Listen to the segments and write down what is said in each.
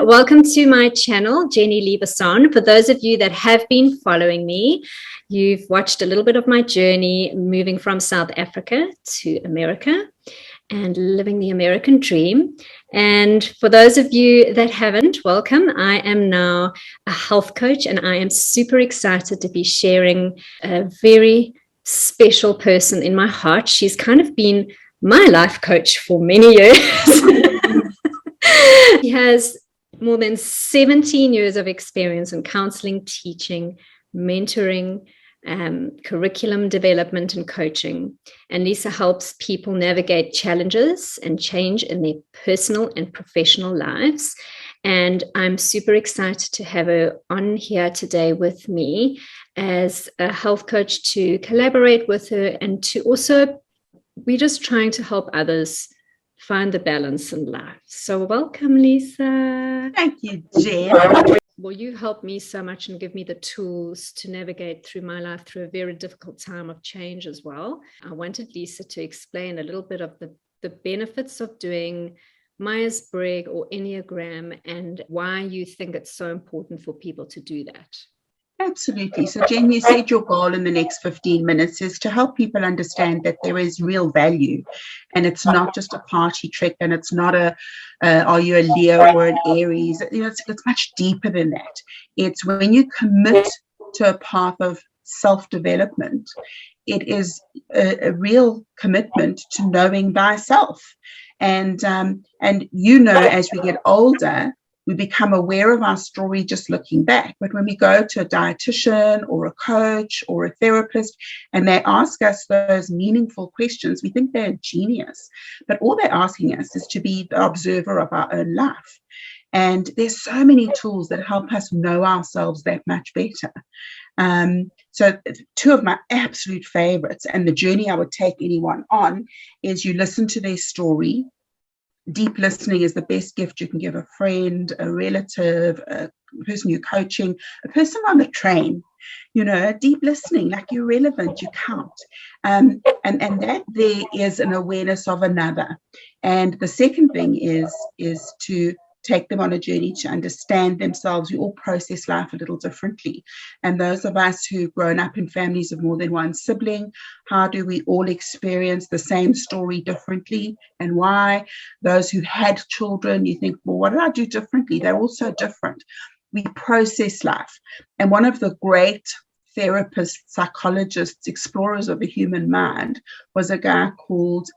Welcome to my channel, Jenni-Lee Basson. For those of you that have been following me, you've watched a little bit of my journey moving from South Africa to America and living the American dream. And for those of you that haven't, welcome. I am now a health coach, and I am super excited to be sharing a very special person in my heart. She's kind of been my life coach for many years. She has more than 17 years of experience in counseling, teaching, mentoring, curriculum development, and coaching. And Lisa helps people navigate challenges and change in their personal and professional lives. And I'm super excited to have her on here today with me as a health coach, to collaborate with her, and to also, we're just trying to help others find the balance in life. So welcome, Lisa. Thank you, Jen. Well, you helped me so much and give me the tools to navigate through my life through a very difficult time of change as well. I wanted Lisa to explain a little bit of the benefits of doing Meyers Briggs or Enneagram, and why you think it's so important for people to do that. Absolutely. So, Jen, you said your goal in the next 15 minutes is to help people understand that there is real value, and it's not just a party trick, and it's not are you a Leo or an Aries? It's much deeper than that. It's when you commit to a path of self-development, it is a real commitment to knowing thyself. And as we get older, we become aware of our story just looking back. But when we go to a dietitian or a coach or a therapist and they ask us those meaningful questions, we think they're a genius. But all they're asking us is to be the observer of our own life. And there's so many tools that help us know ourselves that much better. So two of my absolute favorites, and the journey I would take anyone on, is you listen to their story. Deep listening is the best gift you can give a friend, a relative, a person you're coaching, a person on the train. Deep listening, like you're relevant, you count. And that there is an awareness of another. And the second thing is to take them on a journey to understand themselves. We all process life a little differently. And those of us who've grown up in families of more than one sibling, how do we all experience the same story differently, and why? Those who had children, you think, well, what did I do differently? They're all so different. We process life. And one of the great therapists, psychologists, explorers of the human mind was a guy called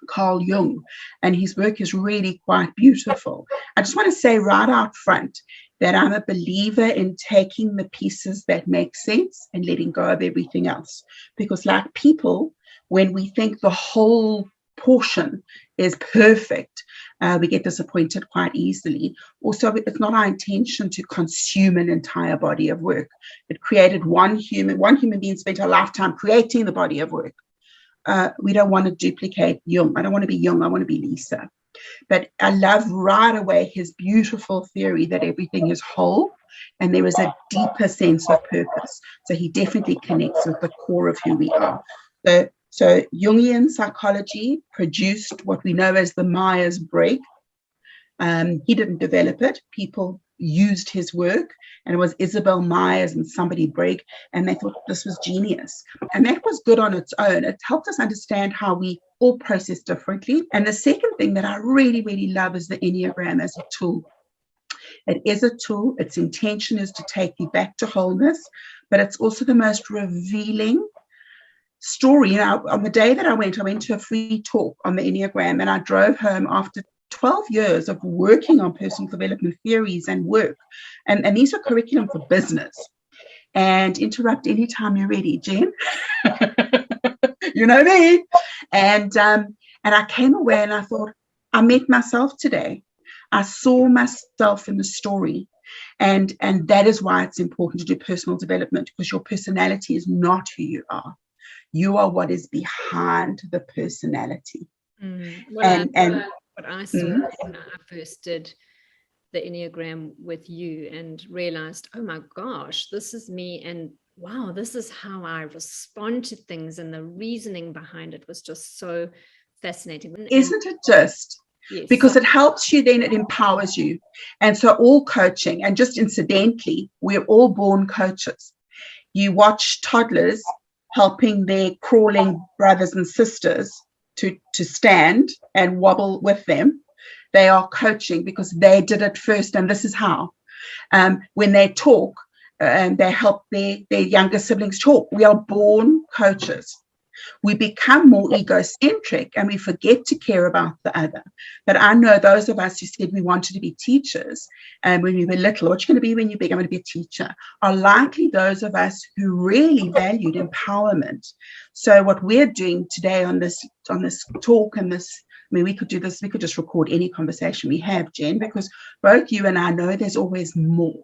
Carl Jung, and his work is really quite beautiful. I just want to say right out front that I'm a believer in taking the pieces that make sense and letting go of everything else. Because like people, when we think the whole portion is perfect, we get disappointed quite easily. Also, it's not our intention to consume an entire body of work. It created one human being spent a lifetime creating the body of work. We don't want to duplicate Jung. I don't want to be Jung. I want to be Lisa. But I love right away his beautiful theory that everything is whole and there is a deeper sense of purpose. So he definitely connects with the core of who we are. So Jungian psychology produced what we know as the Meyers Briggs. He didn't develop it. People used his work, and it was Isabel Myers and somebody Briggs, and they thought this was genius. And that was good on its own. It helped us understand how we all process differently. And the second thing that I really, really love is the Enneagram as a tool. It is a tool. Its intention is to take you back to wholeness, but it's also the most revealing story. On the day that I went to a free talk on the Enneagram, and I drove home after 12 years of working on personal development theories and work. And these are curriculum for business. And interrupt anytime you're ready, Jen. You know me. And I came away and I thought, I met myself today. I saw myself in the story. And that is why it's important to do personal development, because your personality is not who you are. You are what is behind the personality. What I saw when I first did the Enneagram with you and realized, oh my gosh, this is me. And wow, this is how I respond to things. And the reasoning behind it was just so fascinating. Isn't it just? Yes. Because it helps you, then it empowers you. And so all coaching, and just incidentally, we're all born coaches. You watch toddlers helping their crawling brothers and sisters to stand and wobble with them. They are coaching because they did it first, and this is how. When they talk, and they help their younger siblings talk. We are born coaches. We become more egocentric and we forget to care about the other. But I know those of us who said we wanted to be teachers when we were little, what you're going to be when you're big, I'm going to be a teacher, are likely those of us who really valued empowerment. So what we're doing today on this talk and this, I mean, we could do this, we could just record any conversation we have, Jen, because both you and I know there's always more.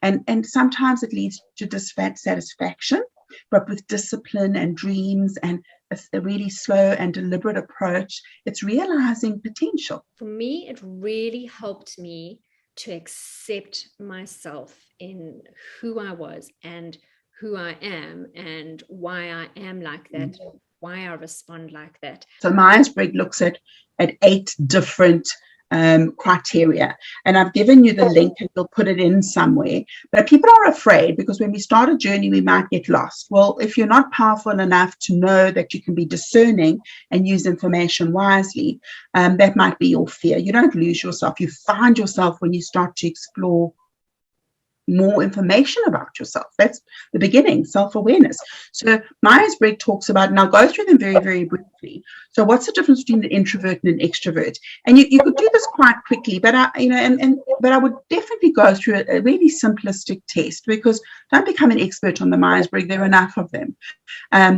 And sometimes it leads to dissatisfaction, but with discipline and dreams and a really slow and deliberate approach, it's realizing potential. For me, it really helped me to accept myself in who I was and who I am and why I am like that, why I respond like that. So Myers-Briggs looks at 8 different criteria, and I've given you the link and we'll put it in somewhere. But people are afraid because when we start a journey we might get lost. Well, if you're not powerful enough to know that you can be discerning and use information wisely, that might be your fear. You don't lose yourself, you find yourself when you start to explore more information about yourself. That's the beginning, self-awareness. So Myers-Briggs talks about, and I'll go through them very, very briefly. So what's the difference between an introvert and an extrovert? And you could do this quite quickly, but I would definitely go through a really simplistic test, because don't become an expert on the Myers-Briggs, there are enough of them.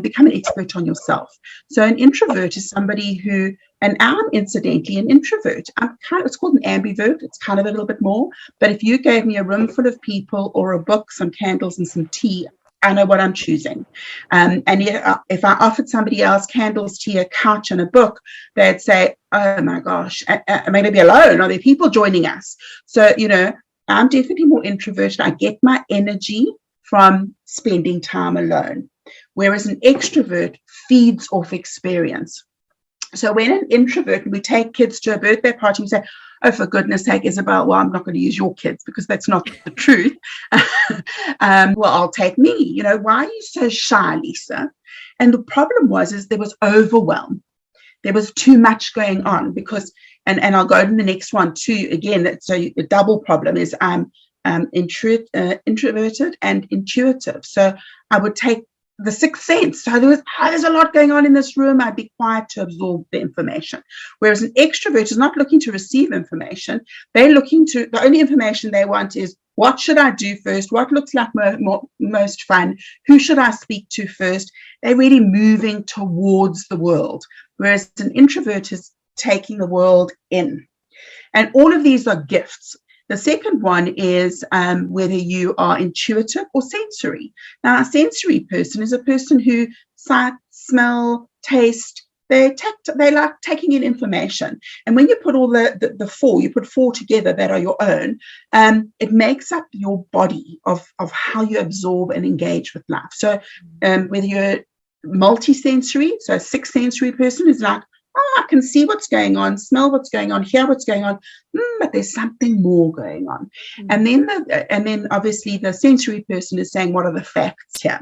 Become an expert on yourself. So an introvert is somebody who, and I'm incidentally an introvert. It's called an ambivert. It's kind of a little bit more. But if you gave me a room full of people or a book, some candles and some tea, I know what I'm choosing. And if I offered somebody else candles, tea, a couch and a book, they'd say, oh my gosh, am I going to be alone? Are there people joining us? So, I'm definitely more introverted. I get my energy from spending time alone. Whereas an extrovert feeds off experience. So when an introvert, we take kids to a birthday party, we say, oh, for goodness sake, Isabel, well, I'm not going to use your kids because that's not the truth. Well, I'll take me. Why are you so shy, Lisa? And the problem was there was overwhelm. There was too much going on because, and I'll go to the next one too. Again, so the double problem is I'm introverted and intuitive. So I would take the sixth sense. So there's a lot going on in this room. I'd be quiet to absorb the information. Whereas an extrovert is not looking to receive information. They're looking to, the only information they want is, what should I do first? What looks like most fun? Who should I speak to first? They're really moving towards the world. Whereas an introvert is taking the world in. And all of these are gifts. The second one is whether you are intuitive or sensory. Now, a sensory person is a person who sight, smell, taste, they like taking in information. And when you put all the 4, you put 4 together that are your own, it makes up your body of how you absorb and engage with life. So whether you're multisensory, so a 6th sensory person is like, oh, I can see what's going on, smell what's going on, hear what's going on, but there's something more going on. And then obviously the sensory person is saying, what are the facts here?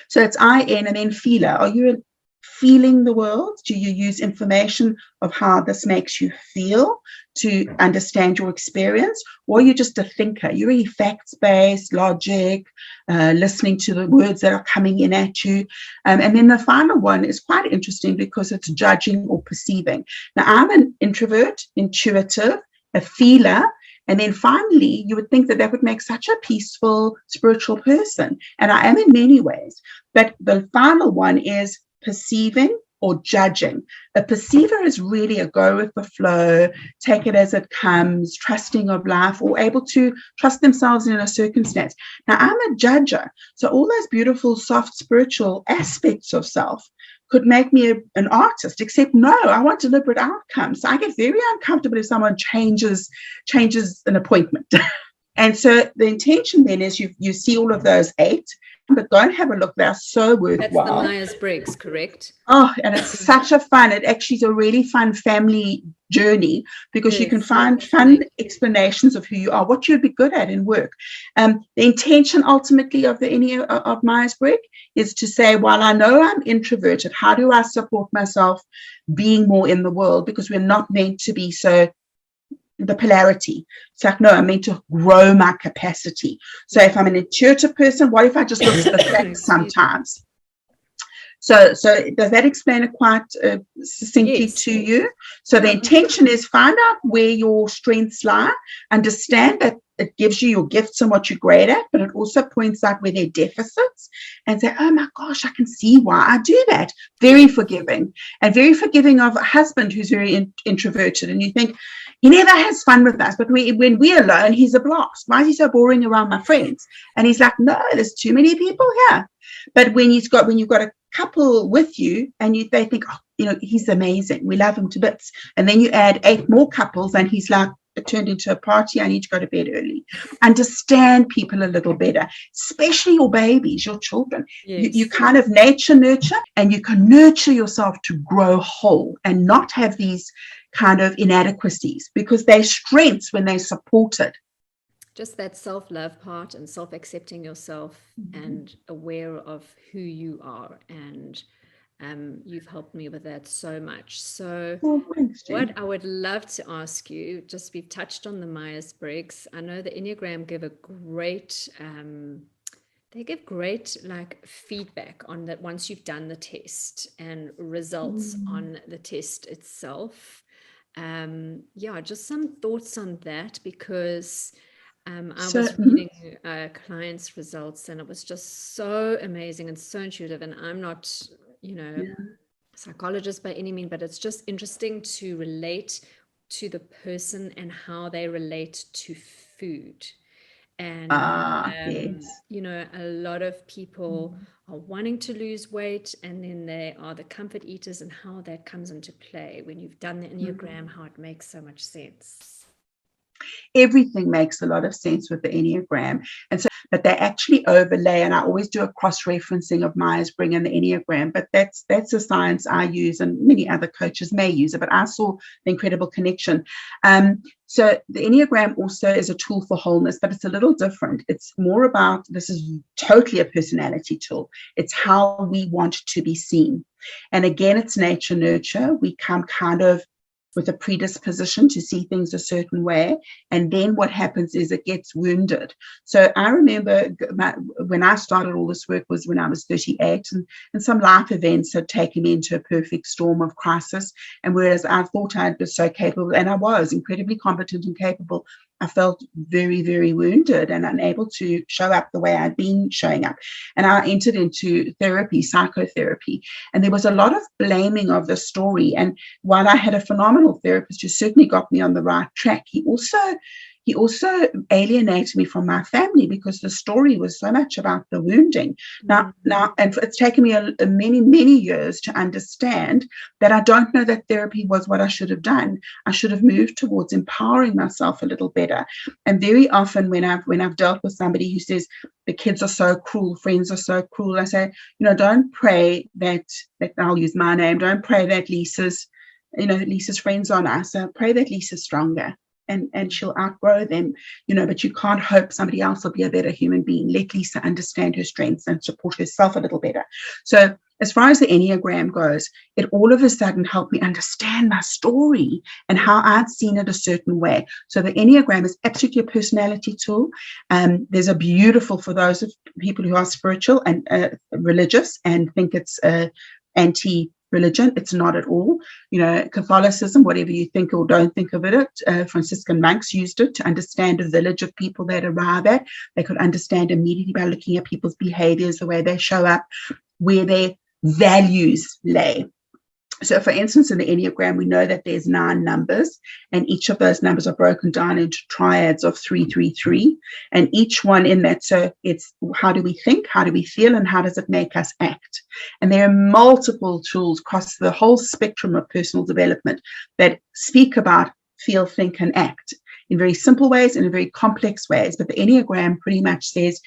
So it's IN and then feeler. Are you feeling the world? Do you use information of how this makes you feel to understand your experience? Or are you just a thinker? You're really facts-based, logic, listening to the words that are coming in at you. And then the final one is quite interesting because it's judging or perceiving. Now, I'm an introvert, intuitive, a feeler, and then finally, you would think that would make such a peaceful, spiritual person. And I am in many ways. But the final one is perceiving or judging. A perceiver is really a go with the flow, take it as it comes, trusting of life, or able to trust themselves in a circumstance. Now, I'm a judger. So all those beautiful, soft, spiritual aspects of self could make me an artist, except no, I want deliberate outcomes. So I get very uncomfortable if someone changes an appointment. And so the intention then is you see all of those 8, but go and have a look. They're so worthwhile. That's the Meyers Briggs, correct? Oh, and it's such a fun. It actually is a really fun family journey because you can find fun explanations of who you are, what you'd be good at in work. The intention ultimately of the of Meyers Briggs is to say, while I know I'm introverted, how do I support myself being more in the world? Because we're not meant to be so. The polarity. It's like, no, I'm meant to grow my capacity. So if I'm an intuitive person, what if I just look at the facts sometimes? So does that explain it quite succinctly to you? So the intention is find out where your strengths lie, understand that it gives you your gifts and what you're great at, but it also points out where there are deficits and say, oh my gosh, I can see why I do that. Very forgiving, and very forgiving of a husband who's very introverted. And you think, he never has fun with us, but when we're alone, he's a blast. Why is he so boring around my friends? And he's like, no, there's too many people here. But when you've got a couple with you and they think, oh, he's amazing, we love him to bits, and then you add 8 more couples and he's like, it turned into a party, I need to go to bed early. Understand people a little better, especially your babies, your children. Yes. You kind of nurture, and you can nurture yourself to grow whole and not have these kind of inadequacies, because they're strengths when they're supported. Just that self-love part and self-accepting yourself and aware of who you are. And you've helped me with that so much. So what I would love to ask you, just we've touched on the Myers-Briggs. I know the Enneagram give a great, they give great feedback on that once you've done the test and results on the test itself. Just some thoughts on that, because I was reading clients' results and it was just so amazing and so intuitive. And I'm not, psychologist by any means, but it's just interesting to relate to the person and how they relate to food. And, yes. A lot of people are wanting to lose weight, and then they are the comfort eaters, and how that comes into play when you've done the Enneagram, how it makes so much sense. Everything makes a lot of sense with the Enneagram. And so, but they actually overlay, and I always do a cross-referencing of Myers-Briggs and the Enneagram, but that's a science I use, and many other coaches may use it, but I saw the incredible connection. So the Enneagram also is a tool for wholeness, but it's a little different. It's more about, this is totally a personality tool. It's how we want to be seen. And again, it's nature nurture. We come kind of with a predisposition to see things a certain way. And then what happens is it gets wounded. So I remember when I started all this work was when I was 38, and some life events had taken me into a perfect storm of crisis. And whereas I thought I was so capable, and I was incredibly competent and capable, I felt very, very wounded and unable to show up the way I'd been showing up. And I entered into therapy, psychotherapy, and there was a lot of blaming of the story. And while I had a phenomenal therapist who certainly got me on the right track, he also alienated me from my family because the story was so much about the wounding. Now, and it's taken me many, many years to understand that I don't know that therapy was what I should have done. I should have moved towards empowering myself a little better. And very often when I've dealt with somebody who says the kids are so cruel, friends are so cruel, I say, don't pray that I'll use my name. Don't pray that Lisa's friends are nice. Pray that Lisa's stronger. And she'll outgrow them, but you can't hope somebody else will be a better human being. Let Lisa understand her strengths and support herself a little better. So as far as the Enneagram goes, it all of a sudden helped me understand my story and how I'd seen it a certain way. So the Enneagram is absolutely a personality tool. There's a beautiful, for those of people who are spiritual and religious and think it's anti-religion. It's not at all. Catholicism, whatever you think or don't think of it, Franciscan monks used it to understand a village of people they'd arrive at. They could understand immediately by looking at people's behaviors, the way they show up, where their values lay. So, for instance, in the Enneagram, we know that there's 9 numbers, and each of those numbers are broken down into triads of 3, 3, 3, and each one in that. So it's how do we think, how do we feel, and how does it make us act? And there are multiple tools across the whole spectrum of personal development that speak about feel, think, and act. in very simple ways and in very complex ways. But the Enneagram pretty much says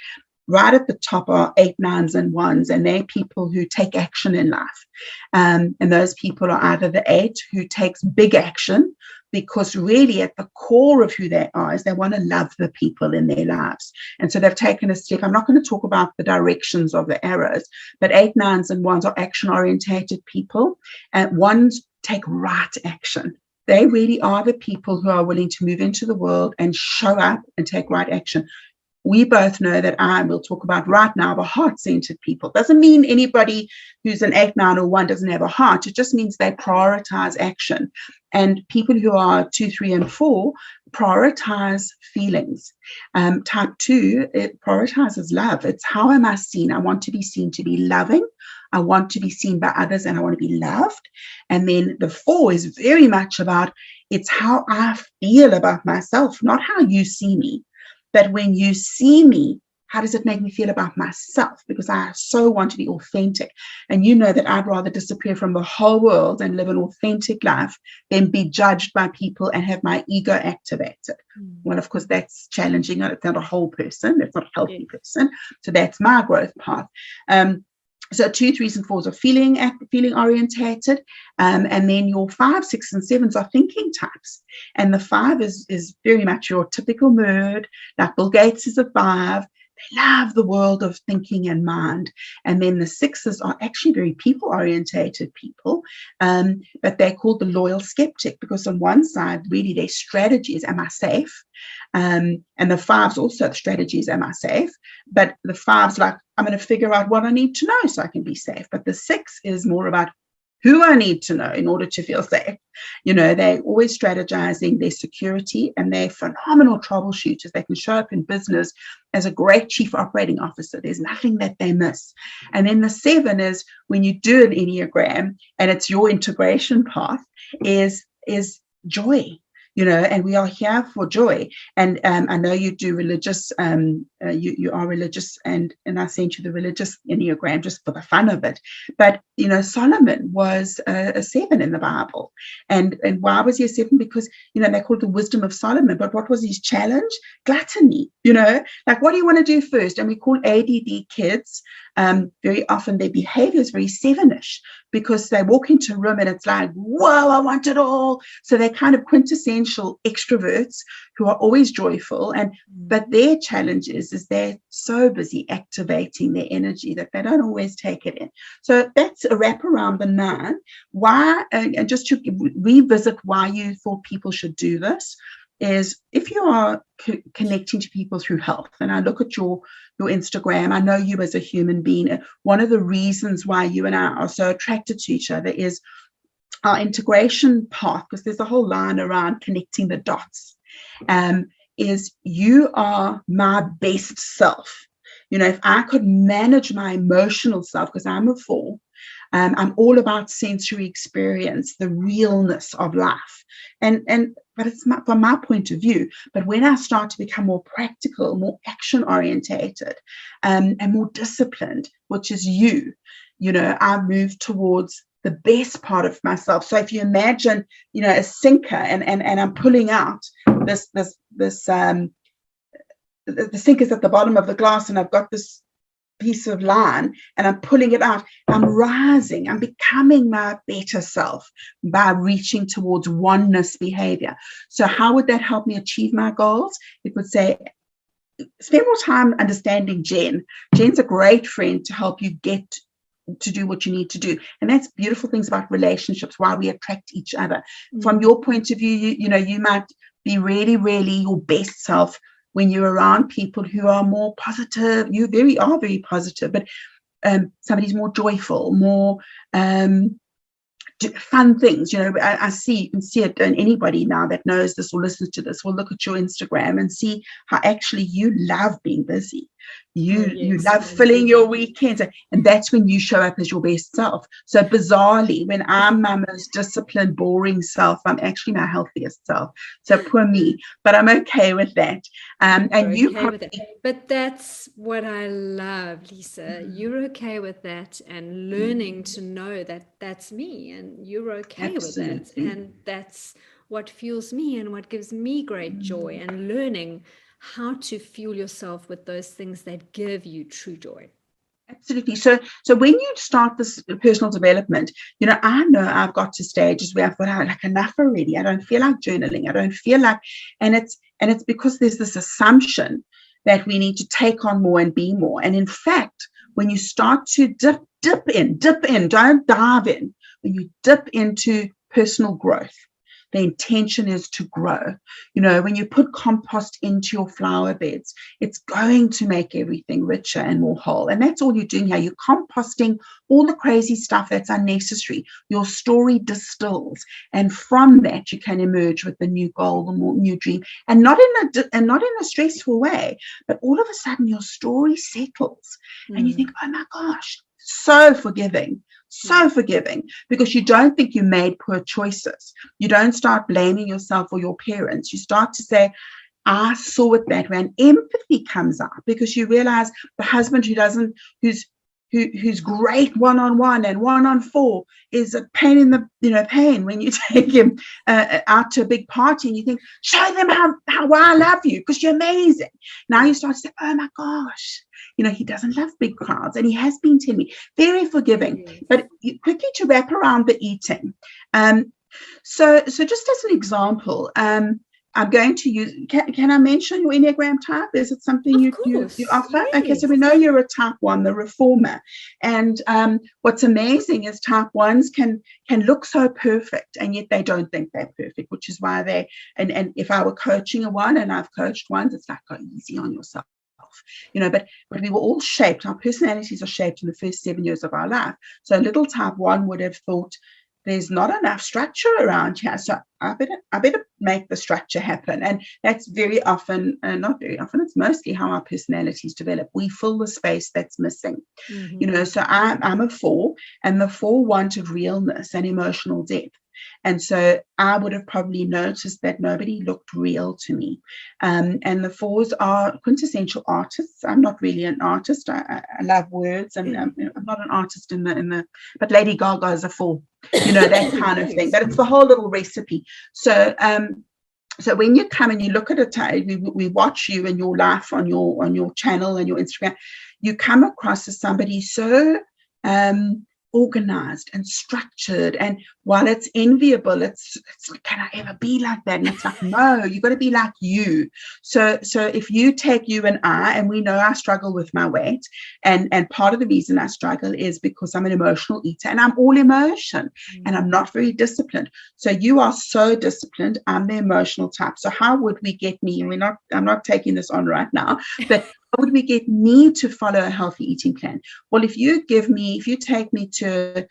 right at the top are 8, 9s, and 1s, and they're people who take action in life. And those people are either the 8 who takes big action, because really at the core of who they are is they want to love the people in their lives. And so they've taken a step. I'm not going to talk about the directions of the arrows, but 8, 9s, and 1s are action-orientated people. And 1s take right action. They really are the people who are willing to move into the world and show up and take right action. We both know that we'll talk about right now, the heart-centered people. Doesn't mean anybody who's an 8, 9, or 1 doesn't have a heart. It just means they prioritize action. And people who are 2, 3, and 4 prioritize feelings. Type 2, it prioritizes love. It's how am I seen? I want to be seen to be loving. I want to be seen by others, and I want to be loved. And then the 4 is very much about, it's how I feel about myself, not how you see me. But when you see me, how does it make me feel about myself? Because I so want to be authentic. And you know that I'd rather disappear from the whole world and live an authentic life than be judged by people and have my ego activated. Well, of course, that's challenging. It's not a whole person. That's not a healthy person. So that's my growth path. So 2, 3s, and 4s are feeling orientated, and then your 5, 6, and 7s are thinking types. And the 5 is very much your typical nerd. Like Bill Gates is a 5. They love the world of thinking and mind. And then the 6s are actually very people-orientated people, but they're called the loyal skeptic, because on one side, really their strategy is, am I safe? And the 5s also, the strategy is, am I safe? But the 5s like, I'm going to figure out what I need to know so I can be safe. But the 6 is more about who I need to know in order to feel safe. You know, they're always strategizing their security, and they're phenomenal troubleshooters. They can show up in business as a great chief operating officer. There's nothing that they miss. And then the 7 is when you do an Enneagram, and it's your integration path, is joy. You know, and we are here for joy. And I know you do religious, you are religious, and I sent you the religious Enneagram just for the fun of it. But, you know, Solomon was a 7 in the Bible. And why was he a 7? Because, you know, they call it the wisdom of Solomon. But what was his challenge? Gluttony, you know, like, what do you want to do first? And we call ADD kids, very often their behavior is very 7-ish, because they walk into a room and it's like, whoa, I want it all. So they're kind of quintessential extroverts who are always joyful. But their challenge is they're so busy activating their energy that they don't always take it in. So that's a wrap around the 9. Why, and just to revisit why you thought people should do this, is if you are connecting to people through health, and I look at your Instagram, I know you as a human being. One of the reasons why you and I are so attracted to each other is our integration path, because there's a whole line around connecting the dots, is you are my best self. You know, if I could manage my emotional self, because I'm a 4, I'm all about sensory experience, the realness of life. But it's from my point of view. But when I start to become more practical, more action orientated, and more disciplined, which is you know, I move towards the best part of myself. So if you imagine, you know, a sinker, and I'm pulling out this the sink is at the bottom of the glass, and I've got this piece of line, and I'm pulling it out. I'm rising. I'm becoming my better self by reaching towards oneness behavior. So how would that help me achieve my goals? It would say, spend more time understanding Jen. Jen's a great friend to help you get to do what you need to do. And that's beautiful things about relationships, why we attract each other. From your point of view, you know, you might be really, really your best self when you're around people who are more positive. You are very positive, but somebody's more joyful, more fun things. You know, you can see it in anybody now that knows this or listens to this will look at your Instagram and see how actually you love being busy. You love filling your weekends, and that's when you show up as your best self. So bizarrely, when I'm my most disciplined, boring self, I'm actually my healthiest self. So poor me, but I'm okay with that. And you okay with it. But that's what I love, Lisa. You're okay with that, and learning to know that that's me, and you're okay with that, and that's what fuels me and what gives me great joy, and learning how to fuel yourself with those things that give you true joy. Absolutely. So when you start this personal development, I know I've got to stages where I've got like enough already. I don't feel like journaling. I don't feel like, and it's because there's this assumption that we need to take on more and be more. And in fact, when you start to dip in, don't dive in. When you dip into personal growth, the intention is to grow. When you put compost into your flower beds, it's going to make everything richer and more whole. And that's all you're doing here. You're composting all the crazy stuff that's unnecessary. Your story distills, and from that you can emerge with a new goal, a new dream, and not in a stressful way. But all of a sudden your story settles, and you think, oh my gosh, so forgiving. So forgiving, because you don't think you made poor choices. You don't start blaming yourself or your parents. You start to say, I saw it that way. And empathy comes up because you realize the husband who's great one-on-one and one-on-four is a pain in the pain when you take him out to a big party, and you think, show them how I love you because you're amazing. Now you start to say, oh my gosh, he doesn't love big crowds, and he has been telling me. Very forgiving. But quickly to wrap around the eating, so just as an example, I'm going to use, can I mention your Enneagram type? Is it something you offer? Yes. Okay, so we know you're a type 1, the reformer. And what's amazing is type 1s can look so perfect, and yet they don't think they're perfect, which is why and if I were coaching a 1, and I've coached 1s, it's like, go easy on yourself. But we were all shaped, our personalities are shaped in the first 7 years of our life. So a little type 1 would have thought, there's not enough structure around here, so I better make the structure happen. And that's very often, not very often, it's mostly how our personalities develop. We fill the space that's missing. So I'm a 4, and the 4 wanted realness and emotional depth. And so I would have probably noticed that nobody looked real to me. And the 4s are quintessential artists. I'm not really an artist. I love words, and I'm not an artist in the. But Lady Gaga is a 4, that kind of thing. But it's the whole little recipe. So when you come and you look at it, we watch you and your life on your channel and your Instagram, you come across as somebody so organized and structured, and while it's enviable, it's can I ever be like that? And it's like, no, you got to be like you. So if you take you and I, and we know I struggle with my weight, and part of the reason I struggle is because I'm an emotional eater, and I'm all emotion, and I'm not very disciplined. So you are so disciplined, I'm the emotional type. So how would we get me? I'm not taking this on right now, but how would we get me to follow a healthy eating plan? Well, if you take me to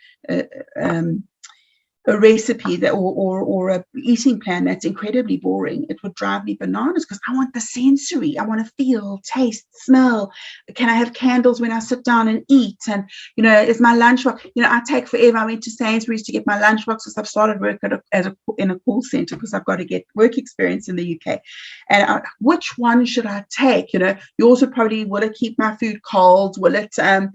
a recipe that or a eating plan that's incredibly boring, it would drive me bananas, because I want the sensory. I want to feel, taste, smell. Can I have candles when I sit down and eat? And is my lunchbox? I take forever. I went to Sainsbury's to get my lunchbox because I've started work in a call center, because I've got to get work experience in the UK. And which one should I take? Yours would probably, will it keep my food cold? Will it can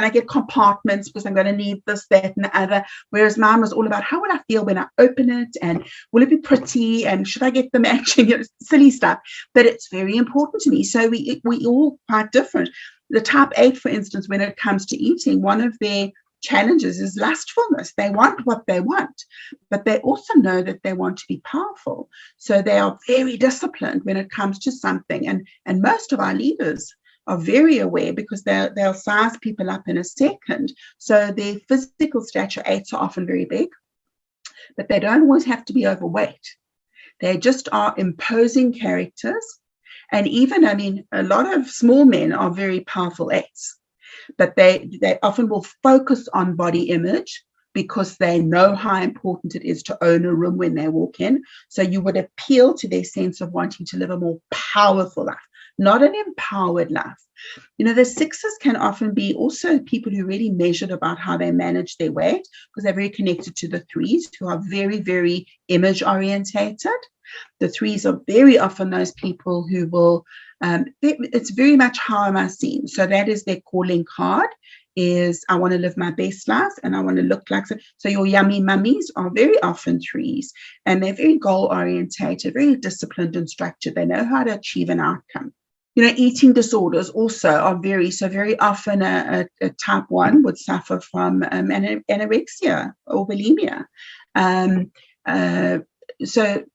I get compartments because I'm going to need this, that, and the other? Whereas mine was all about how will I feel when I open it, and will it be pretty, and should I get the matching, silly stuff. But it's very important to me. So we all quite different. The type 8, for instance, when it comes to eating, one of their challenges is lustfulness. They want what they want, but they also know that they want to be powerful. So they are very disciplined when it comes to something. And most of our leaders are very aware, because they'll size people up in a second. So their physical stature 8s are often very big, but they don't always have to be overweight. They just are imposing characters. And even, a lot of small men are very powerful 8s, but they often will focus on body image, because they know how important it is to own a room when they walk in. So you would appeal to their sense of wanting to live a more powerful life, not an empowered life. The 6s can often be also people who really measured about how they manage their weight, because they're very connected to the 3s, who are very, very image orientated. The 3s are very often those people who will, it's very much how am I seen. So that is their calling card, is I want to live my best life and I want to look like so your yummy mummies are very often 3s, and they're very goal orientated, very disciplined and structured. They know how to achieve an outcome. Eating disorders also are very often a type 1 would suffer from anorexia or bulimia. So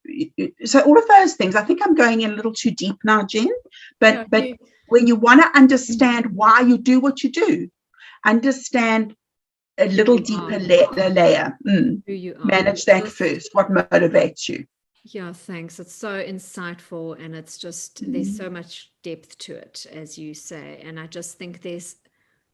all of those things, I think I'm going in a little too deep now, Jen, but when you want to understand why you do what you do, understand a little deeper layer. Manage that first. What motivates you? Yeah, thanks. It's so insightful, and it's just there's so much depth to it, as you say. And I just think there's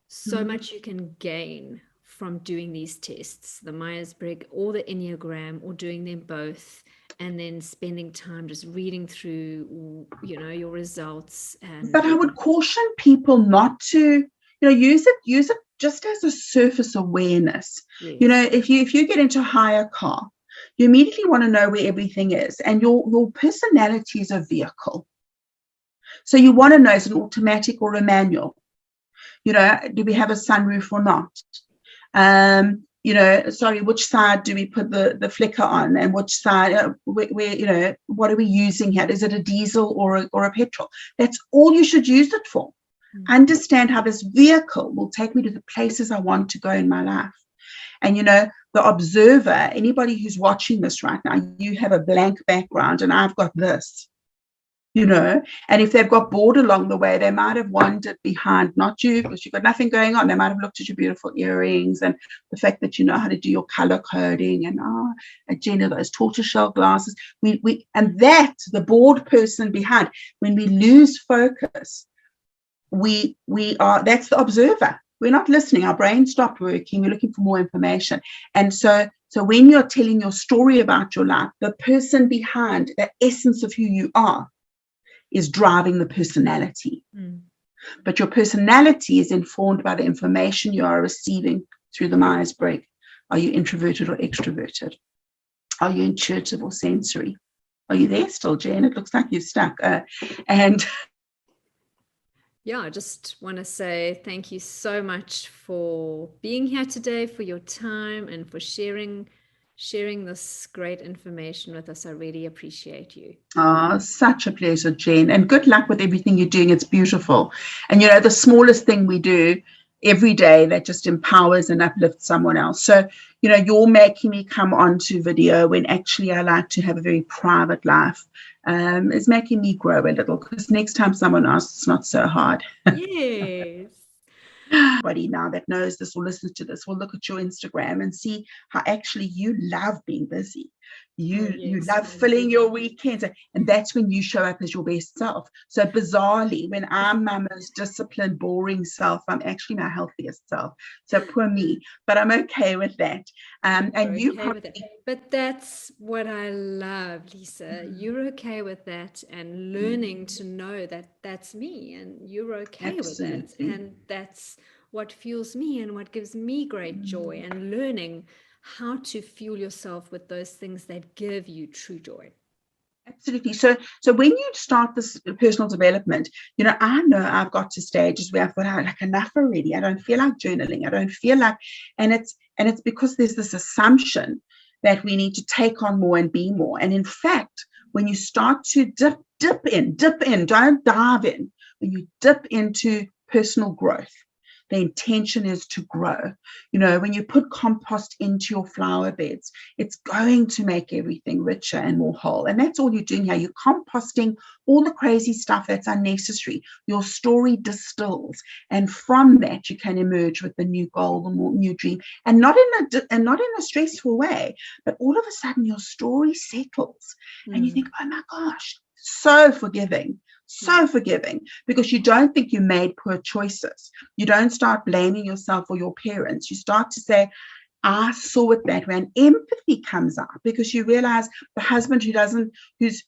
so much you can gain from doing these tests, the Myers-Briggs or the Enneagram, or doing them both, and then spending time just reading through, your results. But I would caution people not to, use it just as a surface awareness. Yes. If you get into hire car, you immediately want to know where everything is, and your personality is a vehicle. So you want to know, is it an automatic or a manual? Do we have a sunroof or not? Which side do we put the flicker on, and which side, where, what are we using here? Is it a diesel or a petrol? That's all you should use it for. Understand how this vehicle will take me to the places I want to go in my life. And, the observer, anybody who's watching this right now, you have a blank background and I've got this, and if they've got bored along the way, they might have wandered behind, not you, because you've got nothing going on. They might have looked at your beautiful earrings and the fact that you know how to do your color coding and, Jenna, those tortoiseshell glasses. And that, the bored person behind, when we lose focus, that's the observer. We're not listening. Our brain stopped working. We're looking for more information. And so when you're telling your story about your life, the person behind, the essence of who you are, is driving the personality. But your personality is informed by the information you are receiving through the Myers-Briggs. Are you introverted or extroverted? Are you intuitive or sensory? Are you there still, Jen? It looks like you're stuck. Yeah, I just want to say thank you so much for being here today, for your time, and for sharing this great information with us. I really appreciate you. Oh, such a pleasure, Jen. And good luck with everything you're doing. It's beautiful. And, the smallest thing we do every day that just empowers and uplifts someone else. So, you're making me come onto video when actually I like to have a very private life. Is making me grow a little, because next time someone asks, it's not so hard. Yes. Anybody now that knows this or listens to this will look at your Instagram and see how actually you love being busy. You love filling your weekends, and that's when you show up as your best self. So bizarrely, when I'm my most disciplined, boring self, I'm actually my healthiest self. So poor me, but I'm okay with that. And you okay with that. But that's what I love, Lisa. You're okay with that, and learning to know that that's me, and you're okay with that, and that's what fuels me and what gives me great joy, and learning how to fuel yourself with those things that give you true joy. Absolutely. So when you start this personal development, I know I've got to stages where I've got like enough already. I don't feel like journaling. I don't feel like, and it's because there's this assumption that we need to take on more and be more. And in fact, when you start to dip in, don't dive in. When you dip into personal growth, the intention is to grow. When you put compost into your flower beds, it's going to make everything richer and more whole. And that's all you're doing here. You're composting all the crazy stuff that's unnecessary. Your story distills, and from that you can emerge with the new goal, the new dream, and not in a stressful way. But all of a sudden your story settles, and you think, oh my gosh, so forgiving. So forgiving, because you don't think you made poor choices. You don't start blaming yourself or your parents. You start to say, I saw it that way. And empathy comes out, because you realize the husband who's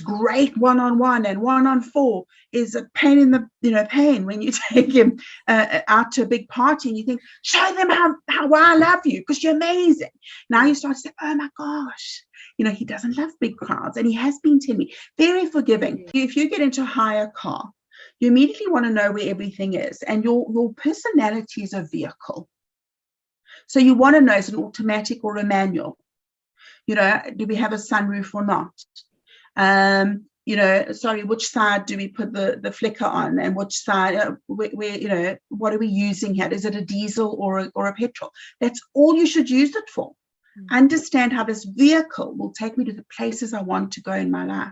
great one-on-one and 1-on-4 is a pain in the pain when you take him out to a big party, and you think, show them how I love you, because you're amazing. Now you start to say, oh my gosh, he doesn't love big crowds, and he has been telling me. Very forgiving. If you get into a hire car, You immediately want to know where everything is. And your personality is a vehicle. So you want to know, is it an automatic or a manual? You know, do we have a sunroof or not? You know, sorry, which side do we put the flicker on, and which side, where, you know, what are we using here? Is it a diesel or a petrol? That's all you should use it for. Understand how this vehicle will take me to the places I want to go in my life.